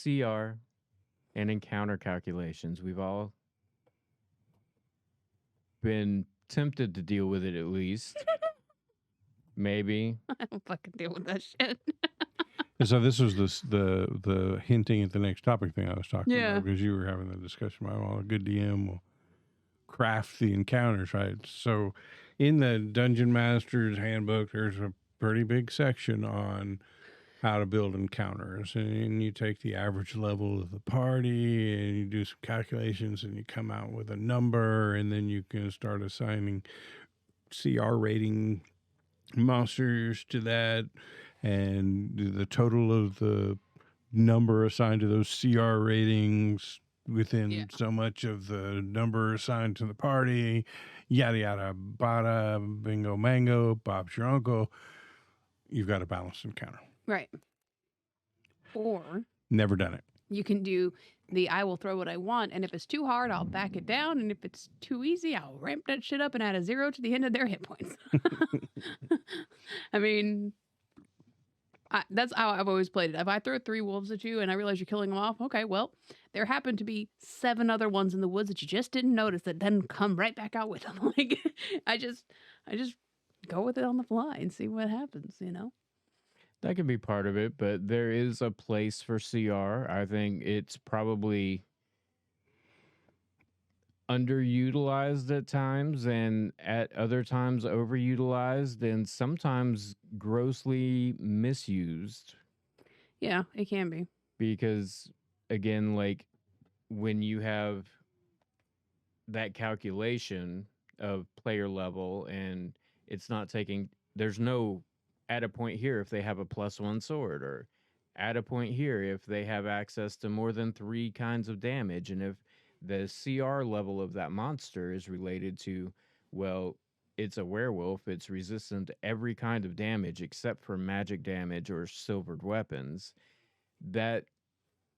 CR and encounter calculations. We've all been tempted to deal with it at least. Maybe. I don't fucking deal with that shit. And so this was the hinting at the next topic thing I was talking Yeah. about, because you were having the discussion about, well, a good DM will craft the encounters, right? So in the Dungeon Master's Handbook, there's a pretty big section on how to build encounters. And you take the average level of the party and you do some calculations and you come out with a number, and then you can start assigning CR rating monsters to that, and the total of the number assigned to those CR ratings within so much of the number assigned to the party, yada yada bada, bingo mango, Bob's your uncle. You've got a balanced encounter. Right. Or Never done it. you can do the I will throw what I want, and if it's too hard, I'll back it down, and if it's too easy, I'll ramp that shit up and add a 0 to the end of their hit points. I mean, that's how I've always played it. If I throw 3 wolves at you and I realize you're killing them off, okay, well, there happen to be 7 other ones in the woods that you just didn't notice that then come right back out with them. Like, I just go with it on the fly and see what happens, you know? That can be part of it, but there is a place for CR. I think it's probably underutilized at times, and at other times overutilized, and sometimes grossly misused. Yeah, it can be. Because, again, like when you have that calculation of player level and it's not taking, there's no at a point here if they have a +1 sword, or at a point here if they have access to more than 3 kinds of damage, and if the CR level of that monster is related to, well, it's a werewolf, it's resistant to every kind of damage except for magic damage or silvered weapons, that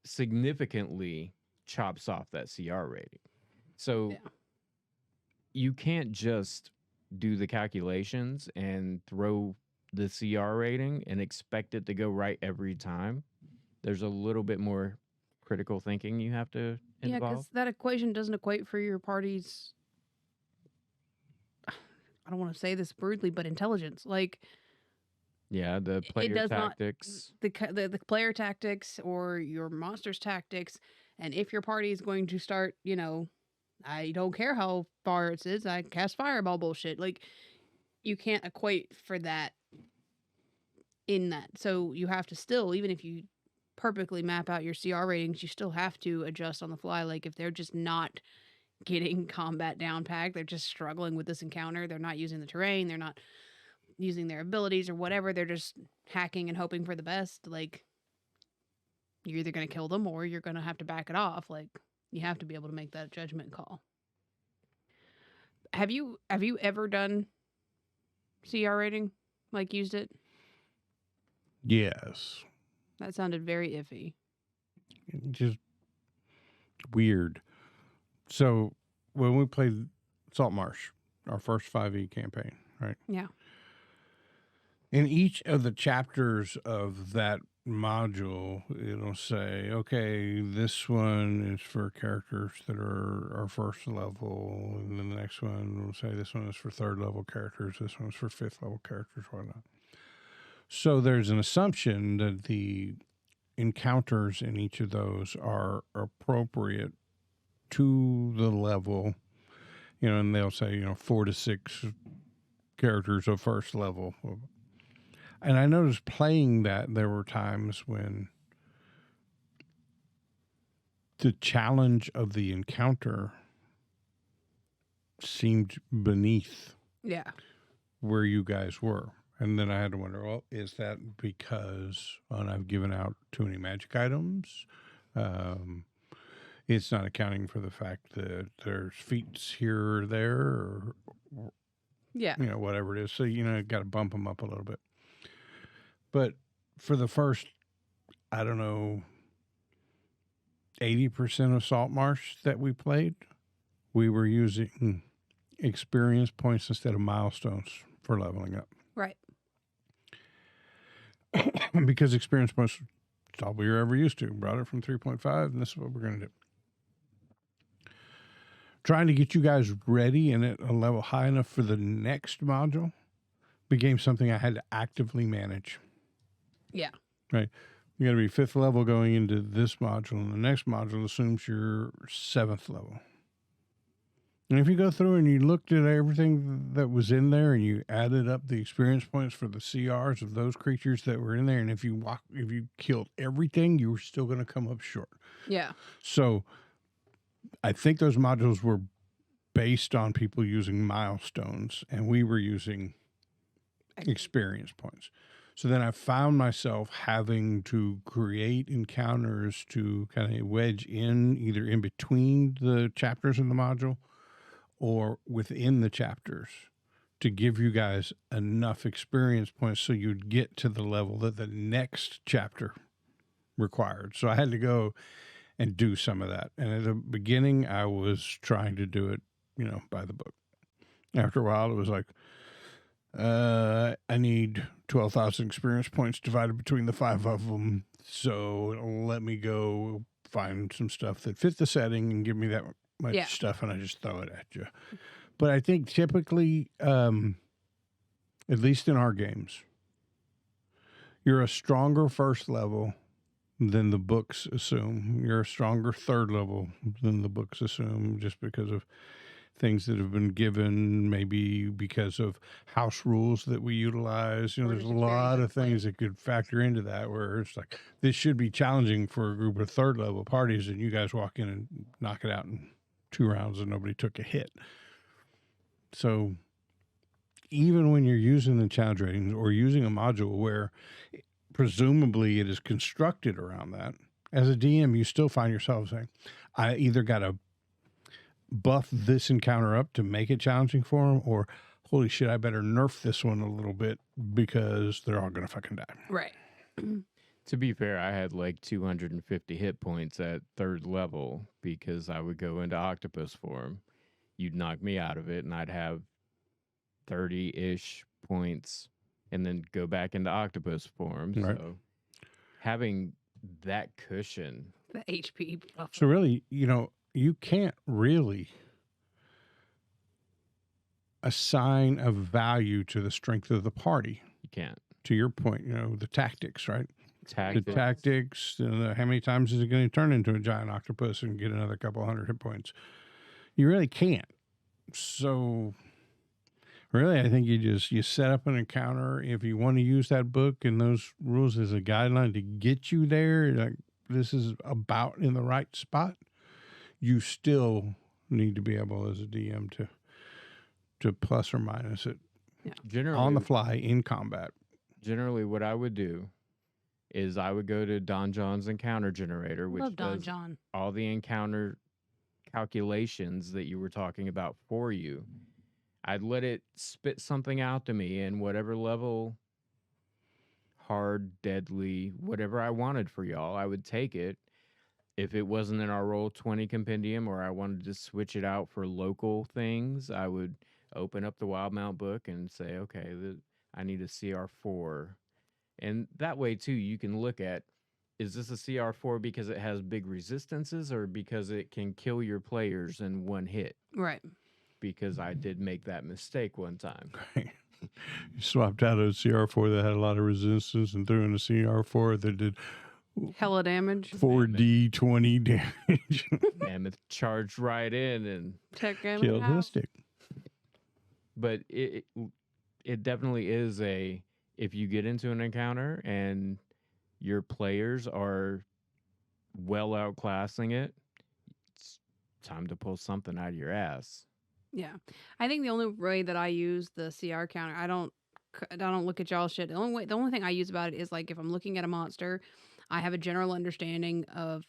significantly chops off that CR rating. So you can't just do the calculations and throw the CR rating and expect it to go right every time. There's a little bit more critical thinking you have to involve. Yeah, because that equation doesn't equate for your party's, I don't want to say this brutally, but intelligence. Like, yeah, the player tactics. The player tactics or your monster's tactics. And if your party is going to start, you know, I don't care how far it is, I cast fireball bullshit. Like, you can't equate for that in that. So you have to still, even if you perfectly map out your CR ratings, you still have to adjust on the fly. Like, if they're just not getting combat down packed, they're just struggling with this encounter, they're not using the terrain, they're not using their abilities or whatever, they're just hacking and hoping for the best, like, you're either going to kill them or you're going to have to back it off. Like, you have to be able to make that judgment call. Have you ever done CR rating? Like, used it? Yes. That sounded very iffy. Just weird. So when we played Salt Marsh, our first 5e campaign, right? Yeah. In each of the chapters of that module, it'll say, okay, this one is for characters that are our first level, and then the next one will say this one is for 3rd level characters, this one's for 5th level characters, whatnot. So there's an assumption that the encounters in each of those are appropriate to the level, you know, and they'll say, 4 to 6 characters of 1st level. And I noticed playing that there were times when the challenge of the encounter seemed beneath where you guys were. And then I had to wonder, well, is that because I've given out too many magic items? It's not accounting for the fact that there's feats here or there, or whatever it is. So, got to bump them up a little bit. But for the first, I don't know, 80% of Salt Marsh that we played, we were using experience points instead of milestones for leveling up. Right. Because experience points It's all we were ever used to. Brought it from 3.5, and this is what we're going to do. Trying to get you guys ready and at a level high enough for the next module became something I had to actively manage. Yeah. Right. You got to be 5th level going into this module, and the next module assumes you're 7th level. And if you go through and you looked at everything that was in there and you added up the experience points for the CRs of those creatures that were in there, and if you killed everything, you were still going to come up short. Yeah. So I think those modules were based on people using milestones, and we were using experience points. So then I found myself having to create encounters to kind of wedge in either in between the chapters in the module or within the chapters to give you guys enough experience points so you'd get to the level that the next chapter required. So I had to go and do some of that. And at the beginning, I was trying to do it, by the book. After a while, it was like, I need 12,000 experience points divided between the 5 of them. So let me go find some stuff that fit the setting and give me that much stuff, and I just throw it at you. But I think typically, at least in our games, you're a stronger 1st level than the books assume. You're a stronger 3rd level than the books assume, just because of things that have been given, maybe because of house rules that we utilize. There's a lot of things that could factor into that, where it's like, this should be challenging for a group of 3rd level parties, and you guys walk in and knock it out in 2 rounds and nobody took a hit. So even when you're using the challenge ratings or using a module where presumably it is constructed around that, as a DM, you still find yourself saying, I either got to buff this encounter up to make it challenging for them, or holy shit, I better nerf this one a little bit because they're all going to fucking die. Right. To be fair, I had like 250 hit points at 3rd level because I would go into octopus form. You'd knock me out of it, and I'd have 30-ish points and then go back into octopus form. Right. So having that cushion. The HP buffer. So really, you can't really assign a value to the strength of the party. You can't. To your point, the tactics, right? Tactics. The tactics, how many times is it going to turn into a giant octopus and get another couple hundred hit points? You really can't. So really, I think you set up an encounter. If you want to use that book and those rules as a guideline to get you there, like this is about in the right spot, you still need to be able as a DM to plus or minus it Generally, on the fly in combat. Generally, what I would do is I would go to Don John's encounter generator, which Love Don does John. all the encounter calculations that you were talking about for you. I'd let it spit something out to me in whatever level, hard, deadly, whatever I wanted for y'all. I would take it. If it wasn't in our Roll20 compendium, or I wanted to switch it out for local things, I would open up the Wildmount book and say, okay, I need a CR4. And that way, too, you can look at, is this a CR4 because it has big resistances or because it can kill your players in one hit? Right. Because I did make that mistake one time. You swapped out a CR4 that had a lot of resistance and threw in a CR4 that did hella damage. 4d20 damage. Mammoth charged right in and killed the stick. But it definitely is if you get into an encounter and your players are well outclassing it, it's time to pull something out of your ass. Yeah. I think the only way that I use the CR counter, I don't look at y'all shit. The only thing I use about it is like if I'm looking at a monster, I have a general understanding of,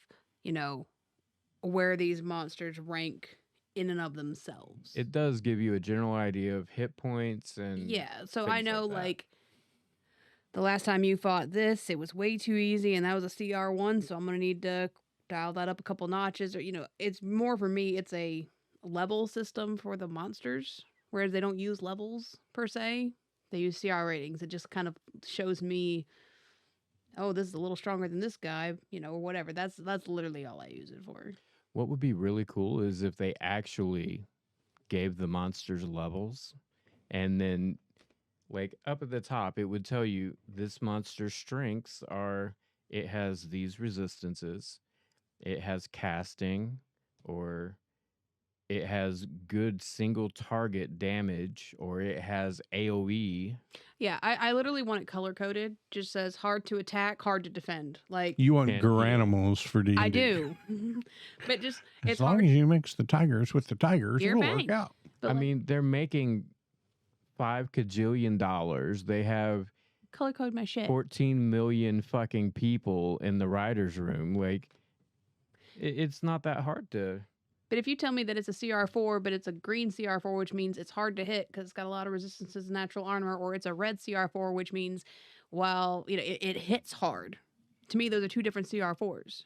where these monsters rank in and of themselves. It does give you a general idea of hit points and so I know like the last time you fought this, it was way too easy and that was a CR1, so I'm going to need to dial that up a couple notches, or it's more for me, it's a level system for the monsters, whereas they don't use levels per se. They use CR ratings. It just kind of shows me oh, this is a little stronger than this guy, or whatever. That's literally all I use it for. What would be really cool is if they actually gave the monsters levels, and then like up at the top it would tell you this monster's strengths are, it has these resistances, it has casting, or it has good single target damage, or it has AoE. Yeah, I literally want it color coded. Just says hard to attack, hard to defend. Like You want Can heal. Garanimals for D&D. I do, but just As it's long hard. as you mix the tigers with the tigers, You're it'll fine. work out. But I like, mean, they're making $5 kajillion. They have color code my shit. 14 million fucking people in the writer's room. Like, it's not that hard to. But if you tell me that it's a CR4, but it's a green CR4, which means it's hard to hit because it's got a lot of resistances and natural armor, or it's a red CR4, which means, well, it hits hard. To me, those are two different CR4s.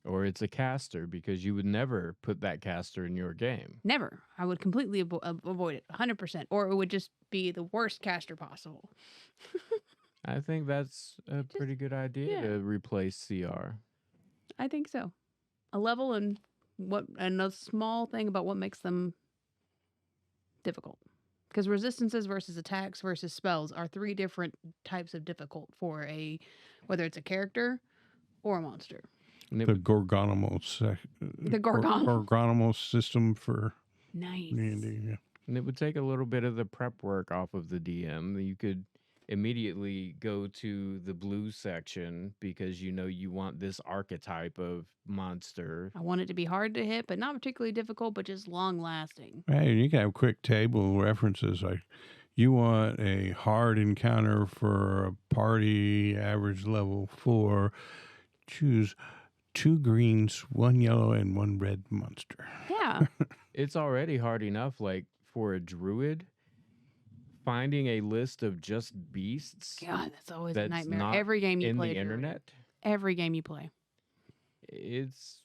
Or it's a caster, because you would never put that caster in your game. Never. I would completely avoid it, 100%. Or it would just be the worst caster possible. I think that's a pretty good idea yeah. to replace CR. I think so. A level and a small thing about what makes them difficult. Because resistances versus attacks versus spells are three different types of difficult for whether it's a character or a monster. The Gorgonimal Gorgonimal system for Nice. D&D, yeah. And it would take a little bit of the prep work off of the DM. You could immediately go to the blue section because you want this archetype of monster. I want it to be hard to hit, but not particularly difficult, but just long lasting. Hey, you can have quick table references like you want a hard encounter for a party average level 4. Choose 2 greens, 1 yellow, and 1 red monster. Yeah. It's already hard enough, like for a druid, finding a list of just beasts God, that's always a that's nightmare. not Every game you in play. the Druid. internet. Every game you play. It's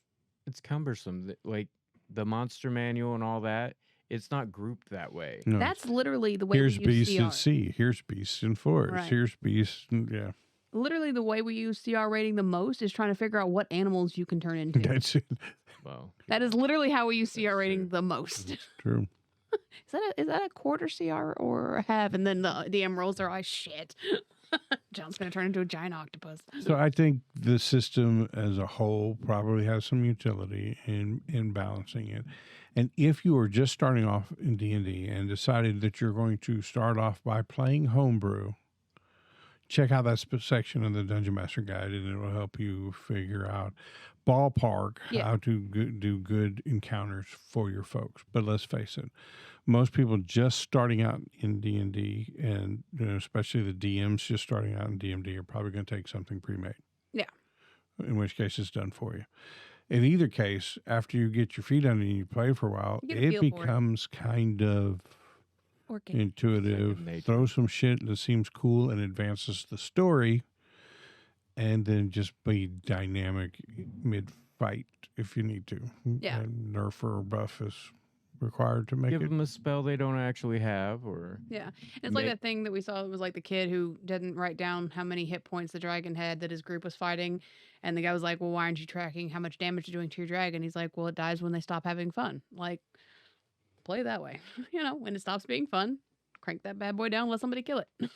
cumbersome. Like the monster manual and all that, it's not grouped that way. No. That's literally the way Here's we use beasts CR. in sea. Here's beasts in forest. Right. Here's beasts. Yeah. Literally the way we use CR rating the most is trying to figure out what animals you can turn into. That's it. Well, That is literally how we use CR That's rating true. the most. It's true. Is that a quarter CR or a half? And then the DM rolls their eyes. Shit. John's gonna turn into a giant octopus. So I think the system as a whole probably has some utility in balancing it. And if you are just starting off in D&D and decided that you're going to start off by playing homebrew, check out that section of the Dungeon Master Guide, and it will help you figure out ballpark how to do good encounters for your folks. But let's face it, most people just starting out in D&D, and especially the DMs just starting out in D&D, are probably going to take something pre-made. Yeah. In which case, it's done for you. In either case, after you get your feet under you and you play for a while, You get a it feel for it. becomes kind of Organic. intuitive. Second nature. Throw some shit that seems cool and advances the story, and then just be dynamic mid-fight if you need to. Yeah. And nerf or buff is required to make give it. them a spell they don't actually have, or Yeah. It's like Ma- that thing that we saw. It was like the kid who didn't write down how many hit points the dragon had that his group was fighting. And the guy was like, well, why aren't you tracking how much damage you're doing to your dragon? He's like, well, it dies when they stop having fun. Like, play that way. When it stops being fun, crank that bad boy down, let somebody kill it.